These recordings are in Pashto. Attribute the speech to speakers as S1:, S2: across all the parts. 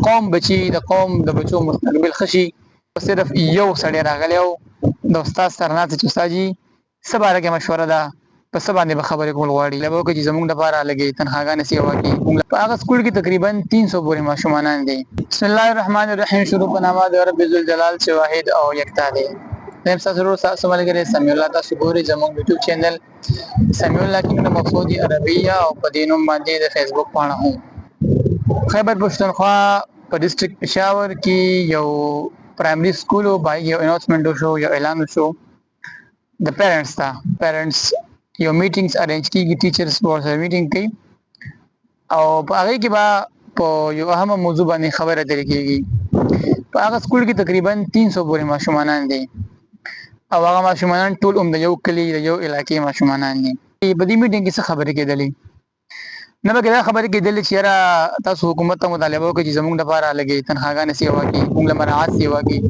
S1: قوم بچي د قوم د بچو مستقبل خشي. صرف یو سړی راغلی او د استاد سره ناست چې استاد جي څه باره کې مشوره ده په څه باندې به خبرې کول غواړي لکه وکړي چې زموږ لپاره لګي تنخواګانې سیوا کړي. په هغه سکول کې تقریبا 300 پورې ماشومان دي. بسم الله الرحمن الرحیم. شروع په نامه د رب ذوالجلال چې واحد او یکتا دی. نیم ضرور تاسو ملګری سمیع الله تاسو ګوري زموږ یوټیوب چینل سمیع الله کې د مقصودی عربیه او په دې نوم باندې د فیسبوک پاڼه هم. خیبر پښتونخوا په ډیسټریکټ پېښور کې یو پرایمري سکول باندې یو اناونسمنت شو، یو اعلان شو د پیرنټس یو میټینګز ارینج کیږي، ټیچرز ورسره میټینګ کوي او په هغه کې به په یو اهم موضوع باندې خبره اترې کیږي. په هغه سکول کې تقریبا 300 پورې ماشومان دي او هغه ماشومان ټول د یو کلی د یو علاقې ماشومان دي. په دې میټینګ کې څه خبرې کېدلې؟ نه به دا خبرې کېدلې چې یاره تاسو حکومت ته مطالبه وکړئ چې زموږ لپاره لګي تنخواګانې سیوا کړي، موږ له مراعات سیوا کړي.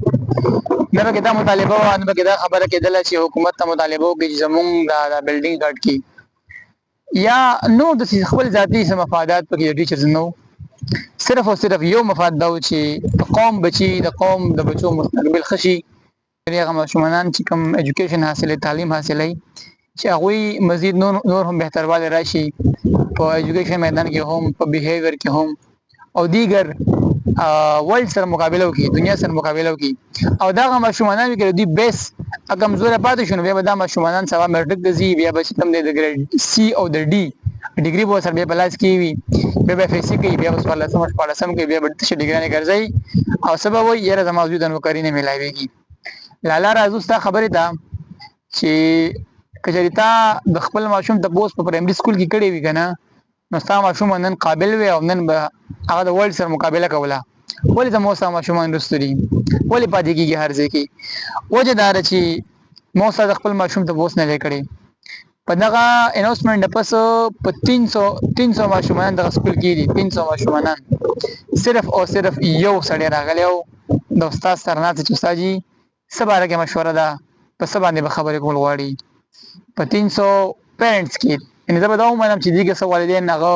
S1: نه به دا مطالبه وه، نه به دا خبره کېدله چې حکومت ته مطالبه وکړي چې زموږ دا بلډینګ ګډ کړي یا نو د خپل ذاتي څه مفادات پکې د ټیچرز نه و. صرف او صرف یو مفاد دا و چې د قوم بچي د قوم د بچو مستقبل خشي. هغه ماشومان چې کوم ایجوکیشن حاصلې تعلیم حاصلې چې هغوی مزید نور هم بهتروالی راشي په ایجوکیشن میدان کې هم په بیهیویر کې هم او دیگر ورلد سره مقابله وکړي، دنیا سره مقابله وکړي. او دا هغه ماشومان چې دوی بیس کمزوری پاتې شو نو بیا به دا ماشومان سبا میټریک ته ځي، بیا به چې کوم دی د ګریډ سی او د ډي ډیګري به ورسره بیا په لاس کې وي، بیا به فیسي کوي، بیا به شپاړسم کوي، بیا به تشه ډیګرانې ګرځوي او سبا وایي یاره زما موجوده نوکري نه میلاویږي. لالا راځو ستا خبرې ته چې که چېرې تا د خپل ماشوم تپوس په پرایمري سکول کې کړی وي که نه نو ستا ماشوم نن قابل وي او نن به هغه د ورلډ سره مقابله کوله. ولې زموږ ستا ماشومان وروسته دي؟ ولې پاتې کېږي هر ځای کې؟ وجه دا ده چې ما ستا د خپل ماشوم تپوس نه دی کړی. په دغه اناونسمنټ نه پس په 300 ماشومان دغه سکول کې دي. 300 ماشومان صرف او صرف یو سړی راغلی او د استاد سره ناست چې استاد جي څه باره کې مشوره ده په څه باندې به خبرې کول غواړي. په 300 پیرنټس کې یعنې زه به دا ومنم چې دې کې څه والدین هغه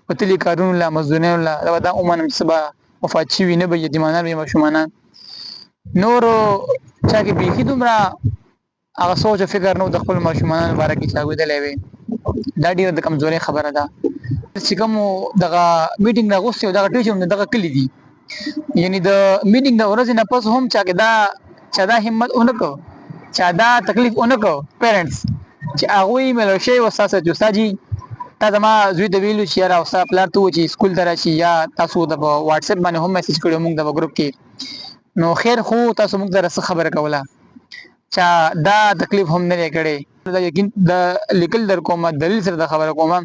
S1: وتلي کارونو له مزدورینو له زه به دا ومنم چې څه به وفات شوي نه به یتیمانان وي ماشومانان. نورو چا کې بیخي دومره هغه سوچ او فکر نه و د خپل ماشومانو باره کې چې اورېدلی وي. دا ډېره د کمزورۍ خبره ده. چې کوم دغه میټینګ راغوښتي او دغه ټیچر هم دغه کلي دي، یعنې د میټینګ د ورځې نه پس هم چا کې چا دا همت ونه کړ، چا دا تکلیف ونه کړ پیرنټس چې هغوی ملو شوي و ستا سره چې استاد جي تا زما زوی ته ویلو چې یاره ستا پلار ته ووایي چې سکول ته راشي یا تاسو د په واټساپ باندې هم میسج کړی موږ د ګروپ کې. نو خیر خو تاسو موږ سره څه خبره کوله چا دا تکلیف هم نه دی کړی. دا یقین د لیکل در کومه دلیل سره د خبره کومه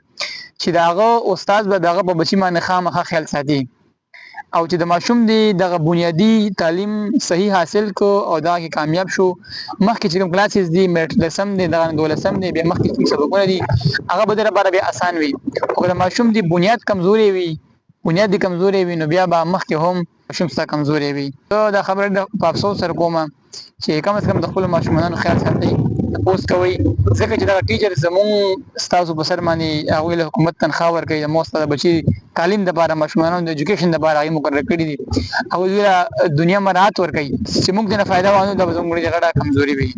S1: چې د هغه استاد به د هغه په بچي باندې خامخا خیال ساتي او چې د ماشوم دی دغه بنیادي تعلیم صحیح حاصل کو او دا کې کامیاب شو. مخکې چې کوم کلاسز دي لسم دی دغه 12 دی بیا مخکې کوم سبقونه دي هغه به د لپاره بیا آسان وي. خو د ماشوم دی بنیاد کمزوري وي، بنیاد کمزوري وي نو بیا به مخکې هم ماشوم ستا کمزوري وي. زه دا خبره په افسوس سره کوم چې کم از کم د خپل ماشومانو خیال ساتئ، تپوس کوئ، ځکه چې دغه ټیچر زموږ ستاسو په سر باندې هغوی له حکومت تنخواه ورکوي. زموږ ستا د بچي تعلیم دپاره ماشومانو د ایجوکیشن دپاره هغوی مقرر کړي دي. هغوی دنیا مراعات ورکوي چې موږ دې نه فایده وانخلو دا به زموږ ډېره غټه کمزوري وي.